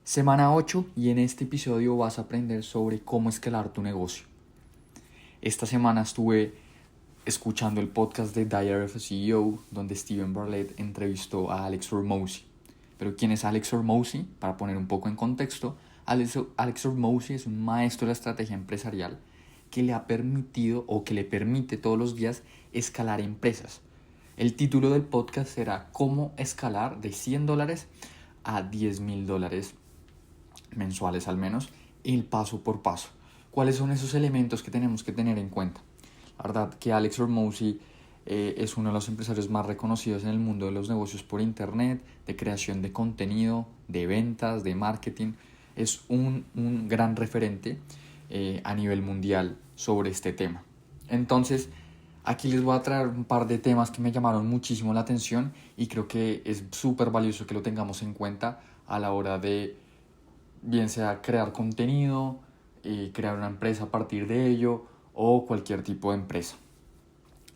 Semana 8 y en este episodio vas a aprender sobre cómo escalar tu negocio. Esta semana estuve escuchando el podcast de Diary of a CEO donde Steven Bartlett entrevistó a Alex Hormozi. Pero ¿quién es Alex Hormozi? Para poner un poco en contexto, Alex Hormozi es un maestro de la estrategia empresarial que le ha permitido o que le permite todos los días escalar empresas. El título del podcast será Cómo escalar de $100 a $10,000 mensuales al menos, el paso por paso. ¿Cuáles son esos elementos que tenemos que tener en cuenta? La verdad que Alex Hormozi es uno de los empresarios más reconocidos en el mundo de los negocios por internet, de creación de contenido, de ventas, de marketing. Es un gran referente a nivel mundial sobre este tema. Entonces, aquí les voy a traer un par de temas que me llamaron muchísimo la atención y creo que es súper valioso que lo tengamos en cuenta a la hora de bien sea crear contenido, crear una empresa a partir de ello o cualquier tipo de empresa.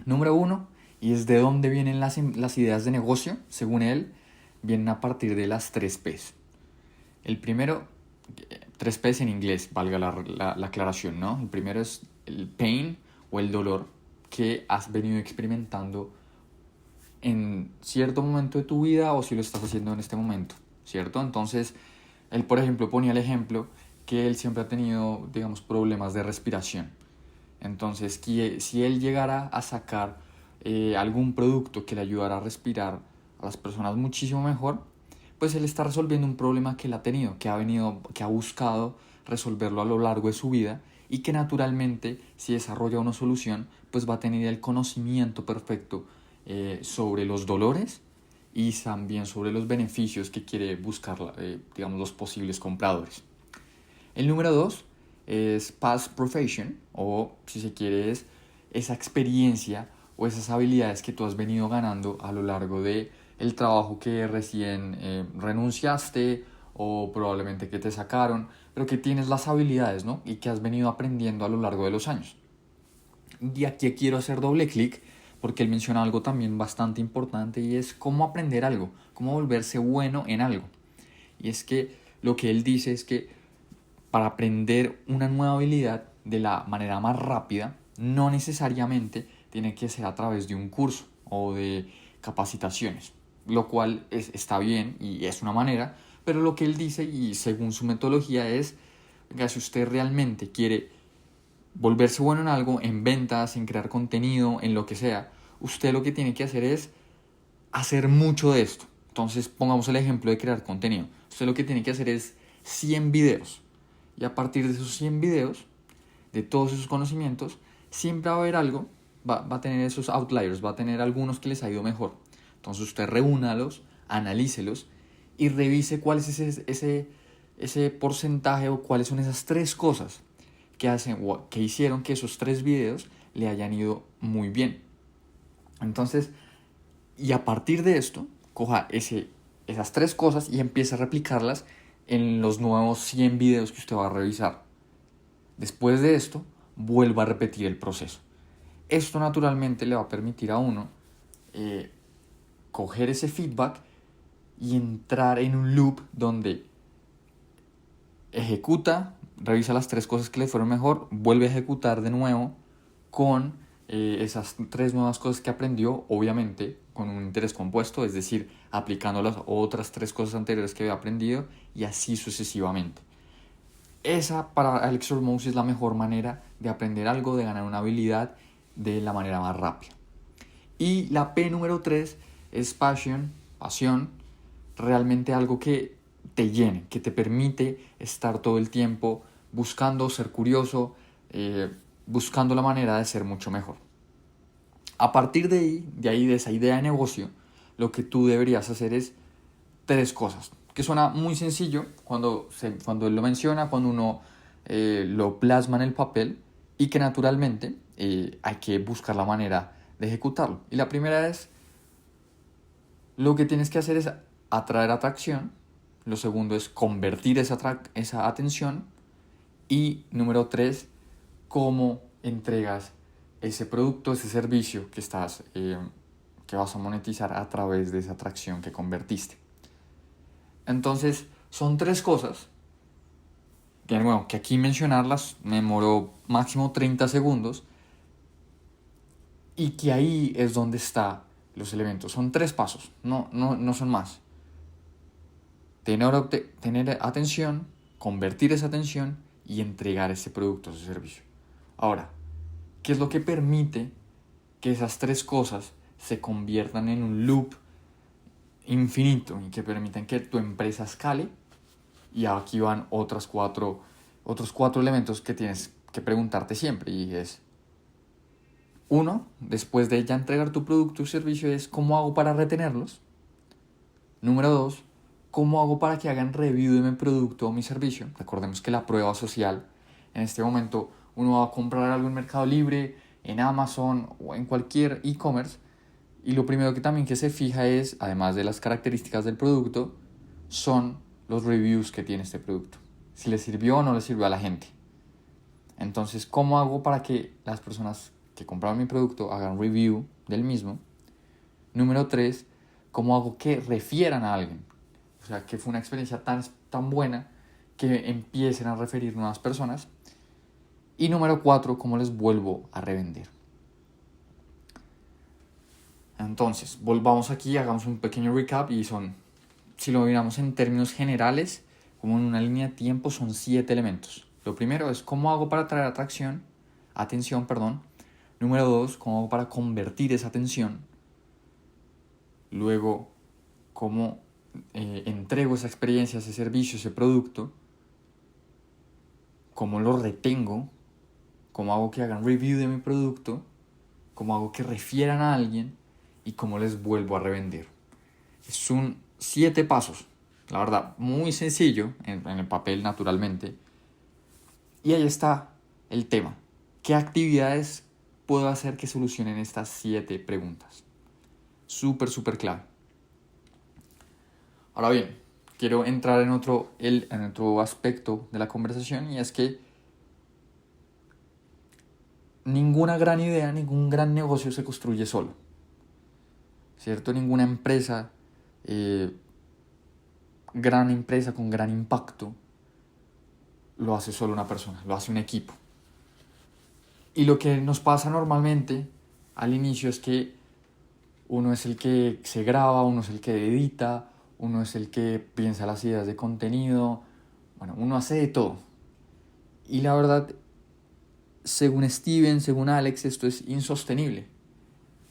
Número 1, y es de dónde vienen las ideas de negocio, según él, vienen a partir de las 3 P's. El primero, 3 P's en inglés, valga la aclaración, ¿no? El primero es el pain o el dolor que has venido experimentando en cierto momento de tu vida o si lo estás haciendo en este momento, ¿cierto? Entonces, él, por ejemplo, ponía el ejemplo que él siempre ha tenido, digamos, problemas de respiración. Entonces, si él llegara a sacar algún producto que le ayudara a respirar a las personas muchísimo mejor, pues él está resolviendo un problema que él ha tenido, que ha buscado resolverlo a lo largo de su vida y que naturalmente, si desarrolla una solución, pues va a tener el conocimiento perfecto sobre los dolores y también sobre los beneficios que quiere buscar, digamos, los posibles compradores. El número 2 es past profession, o si se quiere es esa experiencia o esas habilidades que tú has venido ganando a lo largo de el trabajo que recién renunciaste o probablemente que te sacaron, pero que tienes las habilidades, ¿no? Y que has venido aprendiendo a lo largo de los años. Y aquí quiero hacer doble clic porque él menciona algo también bastante importante y es cómo aprender algo, cómo volverse bueno en algo. Y es que lo que él dice es que para aprender una nueva habilidad de la manera más rápida, no necesariamente tiene que ser a través de un curso o de capacitaciones, lo cual está bien y es una manera, pero lo que él dice y según su metodología es, venga, si usted realmente quiere volverse bueno en algo, en ventas, en crear contenido, en lo que sea, usted lo que tiene que hacer es hacer mucho de esto. Entonces, pongamos el ejemplo de crear contenido. Usted lo que tiene que hacer es 100 videos. Y a partir de esos 100 videos, de todos esos conocimientos, siempre va a haber algo, va a tener esos outliers, va a tener algunos que les ha ido mejor. Entonces usted reúnalos, analícelos y revise cuál es ese porcentaje o cuáles son esas 3 cosas que hicieron que esos 3 videos le hayan ido muy bien. Entonces, y a partir de esto, coja esas 3 cosas y empiece a replicarlas en los nuevos 100 videos que usted va a revisar. Después de esto, vuelva a repetir el proceso. Esto naturalmente le va a permitir a uno coger ese feedback y entrar en un loop donde ejecuta, revisa las 3 cosas que le fueron mejor, vuelve a ejecutar de nuevo con esas 3 nuevas cosas que aprendió, obviamente con un interés compuesto, es decir, aplicando las otras 3 cosas anteriores que había aprendido y así sucesivamente. Esa para Alex Hormozi es la mejor manera de aprender algo, de ganar una habilidad de la manera más rápida. Y la P número 3 es pasión, realmente algo que te llene, que te permite estar todo el tiempo buscando ser curioso, buscando la manera de ser mucho mejor. A partir de esa idea de negocio, lo que tú deberías hacer es 3 cosas, que suena muy sencillo cuando él lo menciona, cuando uno lo plasma en el papel y que naturalmente hay que buscar la manera de ejecutarlo. Y la primera es, lo que tienes que hacer es atraer atracción, lo segundo es convertir esa atención y número 3, cómo entregas ese producto, ese servicio que vas a monetizar a través de esa atracción que convertiste. Entonces, Son tres cosas que, bueno, que aquí mencionarlas me demoró máximo 30 segundos y que ahí es donde están los elementos. Son tres pasos, no son más. Tener atención, convertir esa atención y entregar ese producto o ese servicio. Ahora, ¿qué es lo que permite que esas tres cosas se conviertan en un loop infinito y que permitan que tu empresa escale? Y aquí van otros cuatro elementos que tienes que preguntarte siempre, y es: uno, después de ya entregar tu producto o servicio, es ¿cómo hago para retenerlos? Número dos, ¿cómo hago para que hagan review de mi producto o mi servicio? Recordemos que la prueba social, en este momento uno va a comprar algo en Mercado Libre, en Amazon o en cualquier e-commerce, y lo primero que también que se fija es, además de las características del producto, son los reviews que tiene este producto. Si le sirvió o no le sirvió a la gente. Entonces, ¿cómo hago para que las personas que compraron mi producto hagan review del mismo? Número 3, ¿cómo hago que refieran a alguien? O sea, que fue una experiencia tan buena que empiecen a referir nuevas personas. Y número 4, ¿cómo les vuelvo a revender? Entonces, volvamos aquí, hagamos un pequeño recap y si lo miramos en términos generales, como en una línea de tiempo, son 7 elementos. Lo primero es ¿cómo hago para atraer atención. Número 2, ¿cómo hago para convertir esa atención? Luego, ¿cómo entrego esa experiencia, ese servicio, ese producto? ¿Cómo lo retengo? ¿Cómo hago que hagan review de mi producto? ¿Cómo hago que refieran a alguien? ¿Y cómo les vuelvo a revender? Son 7 pasos, la verdad, muy sencillo en el papel, naturalmente. Y ahí está el tema. ¿Qué actividades puedo hacer que solucionen estas 7 preguntas? Súper clave. Ahora bien, quiero entrar en otro aspecto de la conversación, y es que ninguna gran idea, ningún gran negocio se construye solo, ¿cierto? Ninguna empresa, gran empresa con gran impacto, lo hace solo una persona, lo hace un equipo. Y lo que nos pasa normalmente al inicio es que uno es el que se graba, uno es el que edita, uno es el que piensa las ideas de contenido, bueno, uno hace de todo. Y la verdad, según Steven, según Alex, esto es insostenible.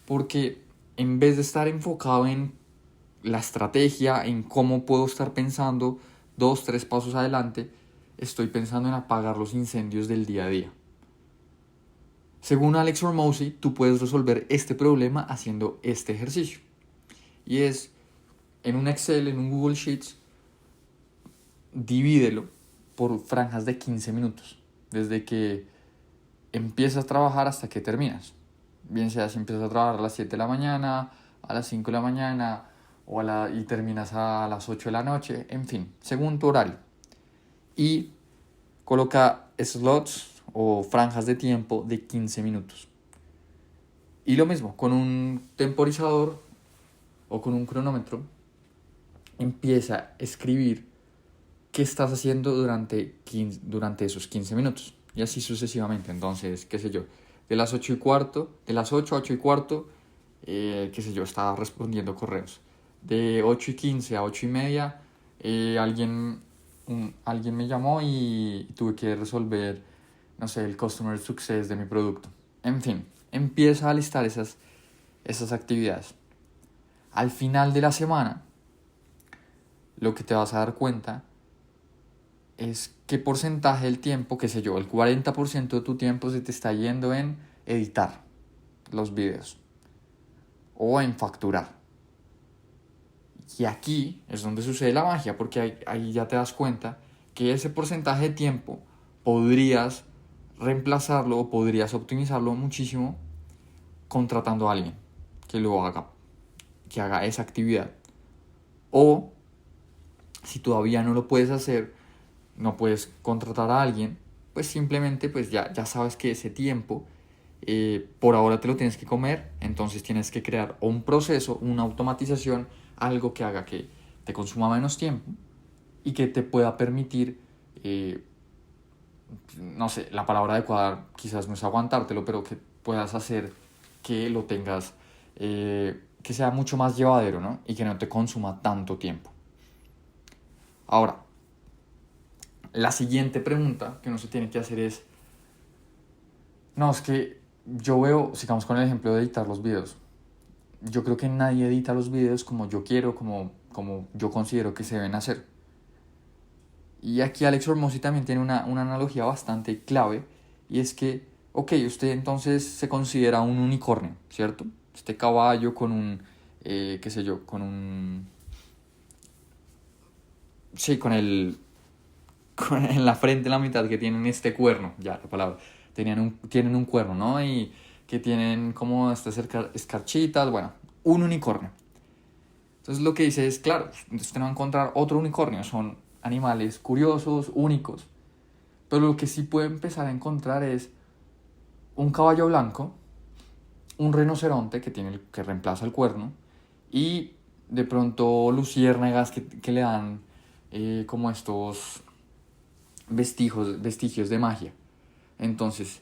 Porque en vez de estar enfocado en la estrategia, en cómo puedo estar pensando 2, 3 pasos adelante, estoy pensando en apagar los incendios del día a día. Según Alex Hormozi, tú puedes resolver este problema haciendo este ejercicio. Y es, en un Excel, en un Google Sheets, divídelo por franjas de 15 minutos. Desde que empiezas a trabajar hasta que terminas. Bien sea si empiezas a trabajar a las 7 de la mañana, a las 5 de la mañana, y terminas a las 8 de la noche, en fin, según tu horario. Y coloca slots o franjas de tiempo de 15 minutos. Y lo mismo, con un temporizador o con un cronómetro, empieza a escribir qué estás haciendo durante esos 15 minutos. Y así sucesivamente. Entonces, qué sé yo, de las 8 a 8 y cuarto, qué sé yo, estaba respondiendo correos. De 8 y 15 a 8 y media, alguien me llamó y tuve que resolver, no sé, el customer success de mi producto. En fin, empieza a listar esas actividades. Al final de la semana, lo que te vas a dar cuenta es qué porcentaje del tiempo, qué sé yo, el 40% de tu tiempo se te está yendo en editar los videos o en facturar. Y aquí es donde sucede la magia, porque ahí ya te das cuenta que ese porcentaje de tiempo podrías reemplazarlo o podrías optimizarlo muchísimo contratando a alguien que lo haga, que haga esa actividad. O si todavía no lo puedes hacer, no puedes contratar a alguien, pues simplemente pues ya sabes que ese tiempo por ahora te lo tienes que comer. Entonces tienes que crear un proceso, una automatización, algo que haga que te consuma menos tiempo y que te pueda permitir, no sé, la palabra adecuada quizás no es aguantártelo, pero que puedas hacer que lo tengas, que sea mucho más llevadero, ¿no? Y que no te consuma tanto tiempo. Ahora, la siguiente pregunta que uno se tiene que hacer es, no, es que yo veo, sigamos con el ejemplo de editar los videos. Yo creo que nadie edita los videos como yo quiero, como yo considero que se deben hacer. Y aquí Alex Hormozzi también tiene una analogía bastante clave, y es que, ok, usted entonces se considera un unicornio, ¿cierto? Este caballo con un, qué sé yo, con un... Sí, en la frente, en la mitad, que tienen este cuerno, ya la palabra, tienen un cuerno, ¿no? Y que tienen como estas escarchitas, bueno, un unicornio. Entonces lo que dice es, claro, usted no va a encontrar otro unicornio, son animales curiosos, únicos, pero lo que sí puede empezar a encontrar es un caballo blanco, un rinoceronte que reemplaza el cuerno, y de pronto luciérnagas que le dan como estos vestigios de magia. Entonces,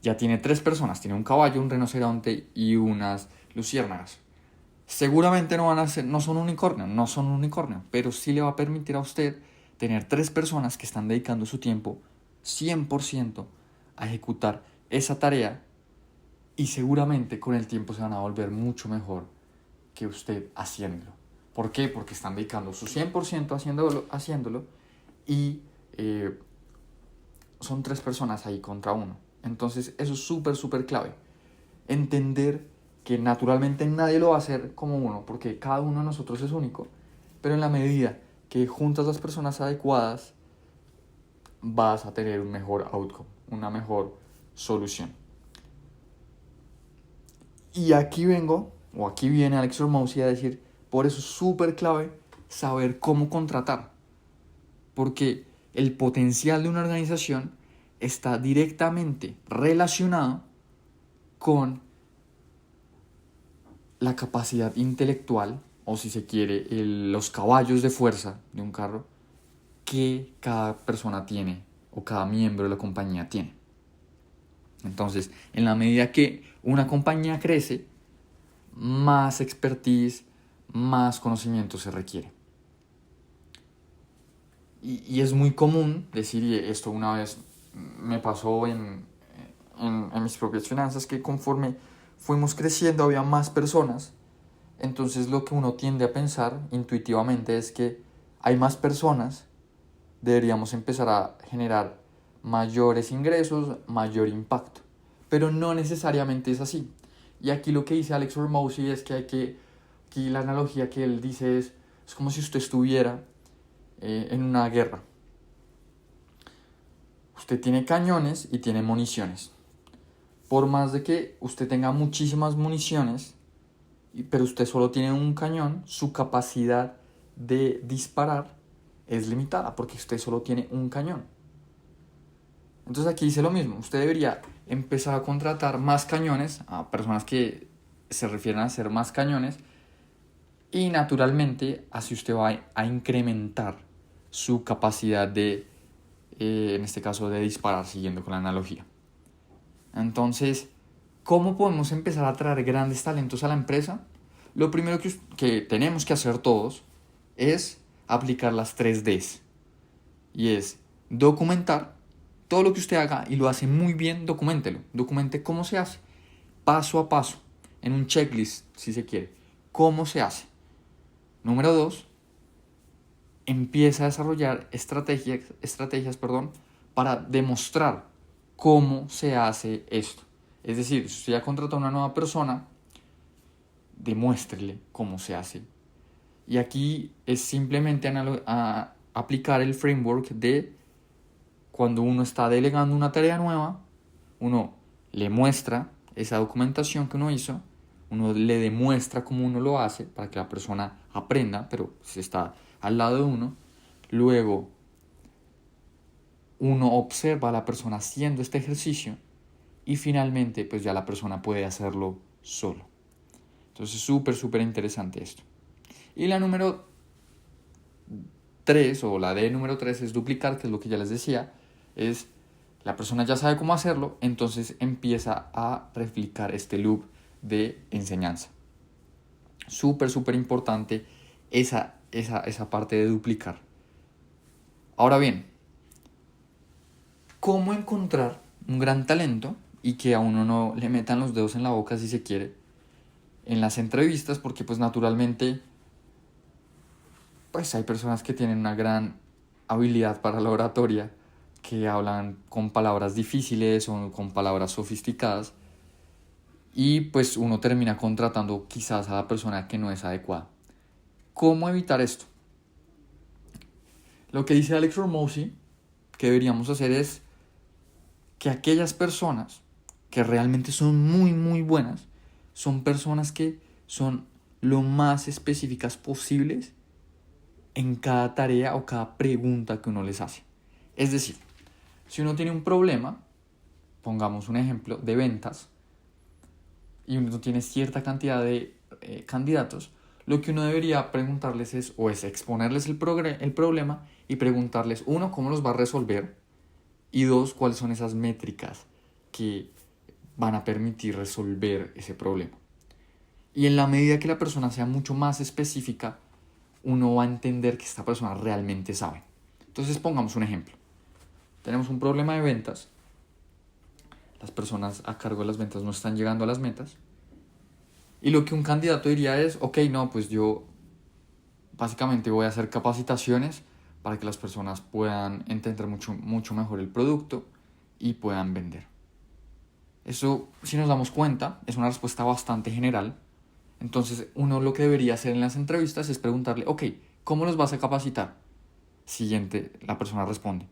ya tiene 3 personas, tiene un caballo, un rinoceronte y unas luciérnagas. Seguramente no son un unicornio, pero sí le va a permitir a usted tener 3 personas que están dedicando su tiempo 100% a ejecutar esa tarea, y seguramente con el tiempo se van a volver mucho mejor que usted haciéndolo. ¿Por qué? Porque están dedicando su 100% haciéndolo y son 3 personas ahí contra uno. Entonces eso es súper clave. Entender que naturalmente nadie lo va a hacer como uno, porque cada uno de nosotros es único, pero en la medida que juntas las personas adecuadas, vas a tener un mejor outcome, una mejor solución. Y aquí viene Alex Hormozzi a decir, por eso es súper clave saber cómo contratar, porque el potencial de una organización está directamente relacionado con la capacidad intelectual, o si se quiere, los caballos de fuerza de un carro que cada persona tiene o cada miembro de la compañía tiene. Entonces, en la medida que una compañía crece, más expertise, más conocimiento se requiere. Y es muy común decir, y esto una vez me pasó en mis propias finanzas, que conforme fuimos creciendo había más personas. Entonces lo que uno tiende a pensar intuitivamente es que hay más personas, deberíamos empezar a generar mayores ingresos, mayor impacto. Pero no necesariamente es así. Y aquí lo que dice Alex Hormozzi es que aquí la analogía que él dice es como si usted estuviera en una guerra. Usted tiene cañones y tiene municiones. Por más de que usted tenga muchísimas municiones, pero usted solo tiene un cañón, su capacidad de disparar es limitada porque usted solo tiene un cañón. Entonces aquí dice lo mismo, usted debería empezar a contratar más cañones a personas que se refieren a hacer más cañones, y naturalmente así usted va a incrementar su capacidad de, en este caso, de disparar, siguiendo con la analogía. Entonces, ¿cómo podemos empezar a atraer grandes talentos a la empresa? Lo primero que tenemos que hacer todos es aplicar las 3 Ds. Y es documentar todo lo que usted haga, y lo hace muy bien, documéntelo. Documente cómo se hace, paso a paso, en un checklist, si se quiere. ¿Cómo se hace? Número 2, empieza a desarrollar estrategias para demostrar cómo se hace esto. Es decir, si usted ya contrata a una nueva persona, demuéstrele cómo se hace. Y aquí es simplemente aplicar el framework de cuando uno está delegando una tarea nueva, uno le muestra esa documentación que uno hizo, uno le demuestra cómo uno lo hace para que la persona aprenda, pero se está al lado de uno. Luego, uno observa a la persona haciendo este ejercicio, y finalmente, pues ya la persona puede hacerlo solo. Entonces, súper interesante esto. Y la número 3 o la D número 3 es duplicar, que es lo que ya les decía. Es la persona ya sabe cómo hacerlo, entonces empieza a replicar este loop de enseñanza. Súper importante esa parte de duplicar. Ahora bien, ¿cómo encontrar un gran talento y que a uno no le metan los dedos en la boca, si se quiere, en las entrevistas? Porque pues naturalmente pues hay personas que tienen una gran habilidad para la oratoria, que hablan con palabras difíciles o con palabras sofisticadas, y pues uno termina contratando quizás a la persona que no es adecuada. ¿Cómo evitar esto? Lo que dice Alex Hormozi que deberíamos hacer es que aquellas personas que realmente son muy buenas son personas que son lo más específicas posibles en cada tarea o cada pregunta que uno les hace. Es decir, si uno tiene un problema, pongamos un ejemplo de ventas, y uno tiene cierta cantidad de candidatos, lo que uno debería preguntarles es exponerles el problema y preguntarles, uno, cómo los va a resolver, y dos, cuáles son esas métricas que van a permitir resolver ese problema. Y en la medida que la persona sea mucho más específica, uno va a entender que esta persona realmente sabe. Entonces pongamos un ejemplo. Tenemos un problema de ventas. Las personas a cargo de las ventas no están llegando a las metas. Y lo que un candidato diría es, ok, no, pues yo básicamente voy a hacer capacitaciones para que las personas puedan entender mucho mejor el producto y puedan vender. Eso, si nos damos cuenta, es una respuesta bastante general. Entonces, uno lo que debería hacer en las entrevistas es preguntarle, ok, ¿cómo los vas a capacitar? Siguiente, la persona responde,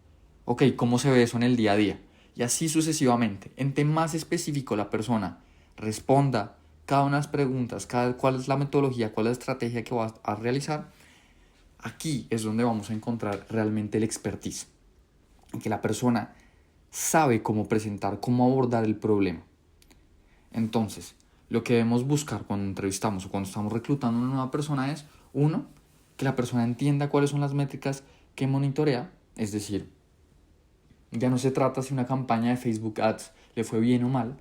ok, ¿cómo se ve eso en el día a día? Y así sucesivamente. Entre más específico la persona responda cada una de las preguntas, cuál es la metodología, cuál es la estrategia que va a realizar, aquí es donde vamos a encontrar realmente el expertise. En que la persona sabe cómo presentar, cómo abordar el problema. Entonces, lo que debemos buscar cuando entrevistamos o cuando estamos reclutando a una nueva persona es, uno, que la persona entienda cuáles son las métricas que monitorea, es decir, ya no se trata si una campaña de Facebook Ads le fue bien o mal,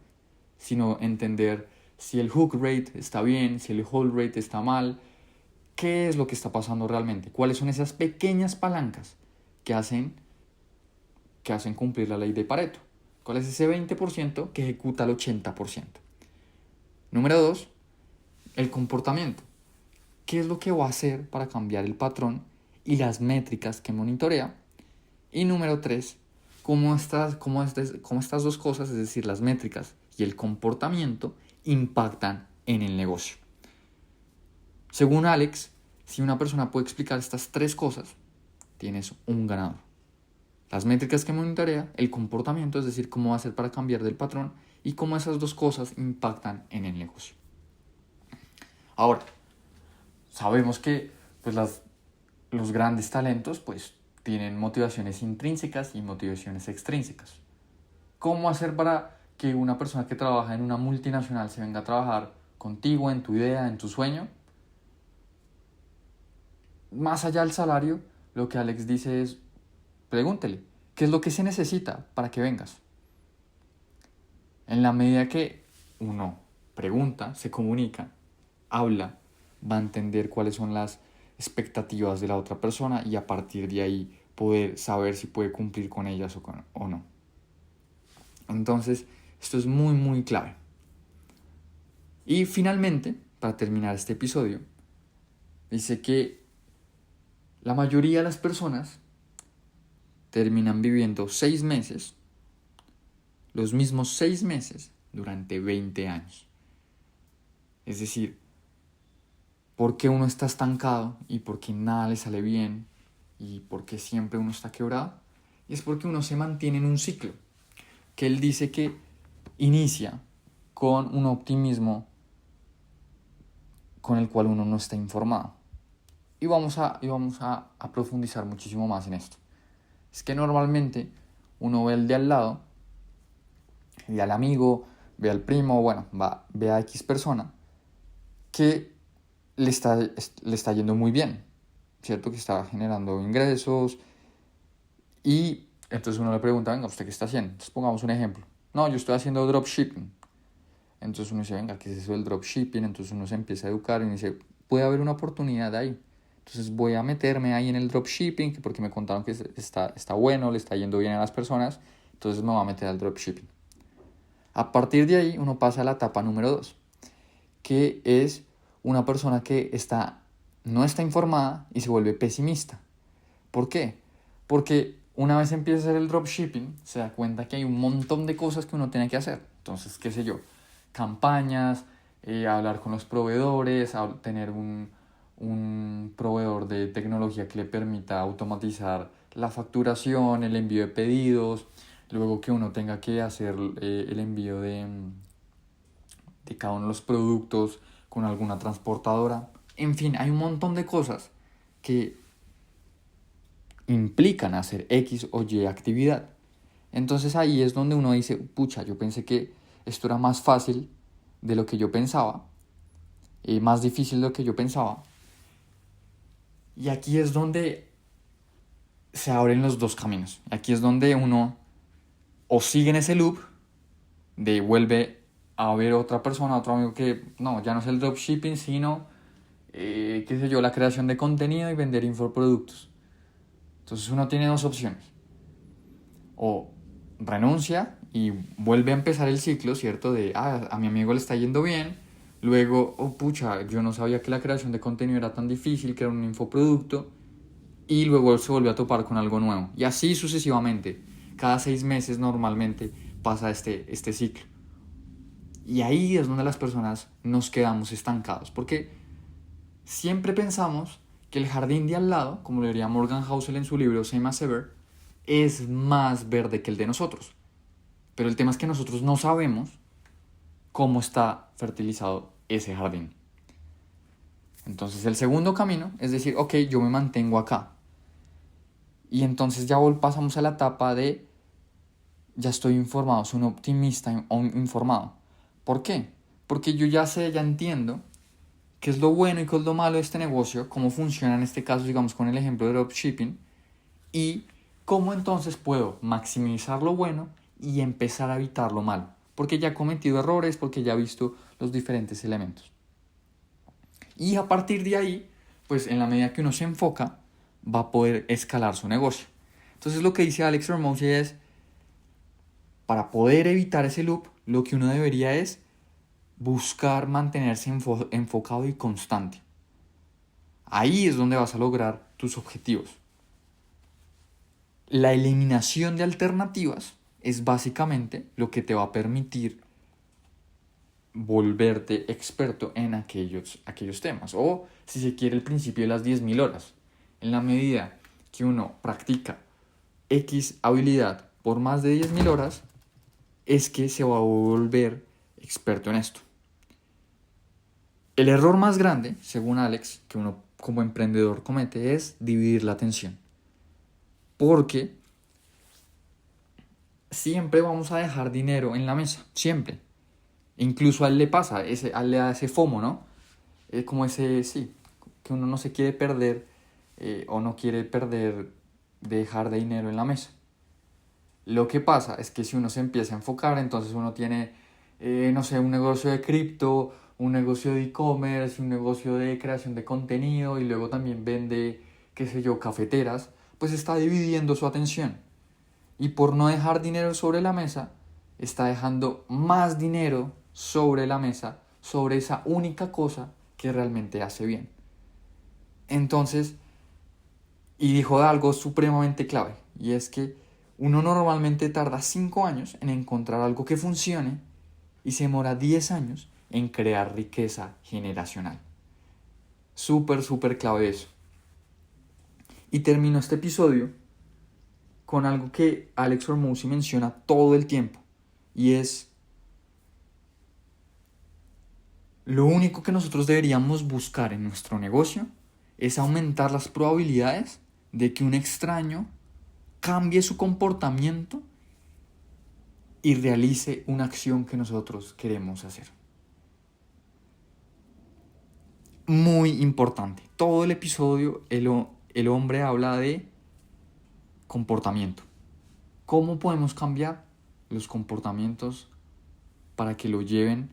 sino entender si el hook rate está bien, si el hold rate está mal, qué es lo que está pasando realmente, cuáles son esas pequeñas palancas que hacen cumplir la ley de Pareto, cuál es ese 20% que ejecuta el 80%. Número 2, el comportamiento. ¿Qué es lo que va a hacer para cambiar el patrón y las métricas que monitorea? Y número 3, cómo estas dos cosas, es decir, las métricas y el comportamiento, impactan en el negocio. Según Alex, si una persona puede explicar estas 3 cosas, tienes un ganador. Las métricas que monitorea, el comportamiento, es decir, cómo va a hacer para cambiar del patrón, y cómo esas dos cosas impactan en el negocio. Ahora, sabemos que pues, los grandes talentos pues, tienen motivaciones intrínsecas y motivaciones extrínsecas. ¿Cómo hacer para que una persona que trabaja en una multinacional se venga a trabajar contigo, en tu idea, en tu sueño? Más allá del salario, lo que Alex dice es, pregúntele, ¿qué es lo que se necesita para que vengas? En la medida que uno pregunta, se comunica, habla, va a entender cuáles son las expectativas de la otra persona y a partir de ahí poder saber si puede cumplir con ellas o no. Entonces, esto es muy clave. Y finalmente, para terminar este episodio, dice que la mayoría de las personas terminan viviendo 6 meses, los mismos 6 meses durante 20 años. Es decir, ¿por qué uno está estancado y por qué nada le sale bien y por qué siempre uno está quebrado? Y es porque uno se mantiene en un ciclo que él dice que inicia con un optimismo con el cual uno no está informado. Y vamos a profundizar muchísimo más en esto. Es que normalmente uno ve al de al lado, ve al amigo, ve al primo, ve a X persona que le está yendo muy bien, ¿cierto? Que está generando ingresos. Y entonces uno le pregunta, venga, ¿usted qué está haciendo? Entonces pongamos un ejemplo. No, yo estoy haciendo dropshipping. Entonces uno dice, venga, ¿qué es eso del dropshipping? Entonces uno se empieza a educar y dice, puede haber una oportunidad ahí. Entonces voy a meterme ahí en el dropshipping, porque me contaron que está bueno, le está yendo bien a las personas. Entonces me voy a meter al dropshipping. A partir de ahí uno pasa a la etapa número 2, que es una persona que no está informada y se vuelve pesimista. ¿Por qué? Porque una vez empieza a hacer el dropshipping, se da cuenta que hay un montón de cosas que uno tiene que hacer. Entonces, qué sé yo, campañas, hablar con los proveedores, tener un proveedor de tecnología que le permita automatizar la facturación, el envío de pedidos, luego que uno tenga que hacer el envío de cada uno de los productos con alguna transportadora. En fin, hay un montón de cosas que implican hacer X o Y actividad. Entonces ahí es donde uno dice, pucha, yo pensé que esto era más fácil de lo que yo pensaba, más difícil de lo que yo pensaba. Y aquí es donde se abren los dos caminos. Aquí es donde uno o sigue en ese loop de vuelve a ver otra persona, otro amigo que no, ya no es el dropshipping, sino, qué sé yo, la creación de contenido y vender infoproductos. Entonces uno tiene dos opciones. O renuncia y vuelve a empezar el ciclo, ¿cierto? De, a mi amigo le está yendo bien. Luego, pucha, yo no sabía que la creación de contenido era tan difícil, que era un infoproducto. Y luego se vuelve a topar con algo nuevo. Y así sucesivamente. Cada 6 meses normalmente pasa este ciclo. Y ahí es donde las personas nos quedamos estancados. Porque siempre pensamos que el jardín de al lado, como lo diría Morgan Housel en su libro Same as Ever, es más verde que el de nosotros. Pero el tema es que nosotros no sabemos cómo está fertilizado ese jardín. Entonces el segundo camino es decir, ok, yo me mantengo acá. Y entonces ya pasamos a la etapa de ya estoy informado, soy un optimista informado. ¿Por qué? Porque yo ya entiendo qué es lo bueno y qué es lo malo de este negocio, cómo funciona en este caso, digamos, con el ejemplo de dropshipping, y cómo entonces puedo maximizar lo bueno y empezar a evitar lo malo. Porque ya he cometido errores, porque ya he visto los diferentes elementos. Y a partir de ahí, pues en la medida que uno se enfoca, va a poder escalar su negocio. Entonces lo que dice Alex Hormozi es, para poder evitar ese loop, lo que uno debería es buscar mantenerse enfocado y constante. Ahí es donde vas a lograr tus objetivos. La eliminación de alternativas es básicamente lo que te va a permitir volverte experto en aquellos temas. O, si se quiere, el principio de las 10.000 horas. En la medida que uno practica X habilidad por más de 10.000 horas, es que se va a volver experto en esto. El error más grande, según Alex, que uno como emprendedor comete es dividir la atención. Porque siempre vamos a dejar dinero en la mesa, siempre. Incluso a él le pasa, a él le da ese FOMO, ¿no? Es como sí, que uno no se quiere perder o no quiere perder de dejar de dinero en la mesa. Lo que pasa es que si uno se empieza a enfocar, entonces uno tiene, no sé, un negocio de cripto, un negocio de e-commerce, un negocio de creación de contenido y luego también vende, qué sé yo, cafeteras, pues está dividiendo su atención. Y por no dejar dinero sobre la mesa, está dejando más dinero sobre la mesa, sobre esa única cosa que realmente hace bien. Entonces, y dijo algo supremamente clave, y es que uno normalmente tarda 5 años en encontrar algo que funcione y se demora 10 años en crear riqueza generacional. Súper clave eso. Y termino este episodio con algo que Alex Hormozi menciona todo el tiempo, y es lo único que nosotros deberíamos buscar en nuestro negocio es aumentar las probabilidades de que un extraño cambie su comportamiento y realice una acción que nosotros queremos hacer. Muy importante. Todo el episodio él lo el hombre habla de comportamiento. ¿Cómo podemos cambiar los comportamientos para que lo lleven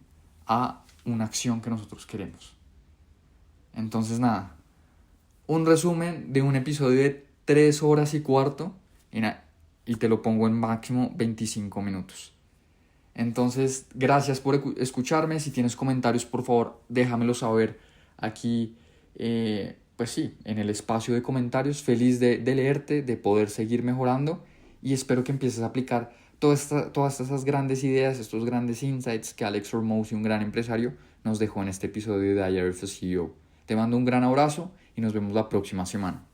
a una acción que nosotros queremos? Entonces nada, un resumen de un episodio de 3 horas y cuarto y te lo pongo en máximo 25 minutos. Entonces, gracias por escucharme. Si tienes comentarios, por favor, déjamelos saber aquí, pues sí, en el espacio de comentarios. Feliz de leerte, de poder seguir mejorando y espero que empieces a aplicar todas esas grandes ideas, estos grandes insights que Alex Hormozi, un gran empresario, nos dejó en este episodio de Diary of a CEO. Te mando un gran abrazo y nos vemos la próxima semana.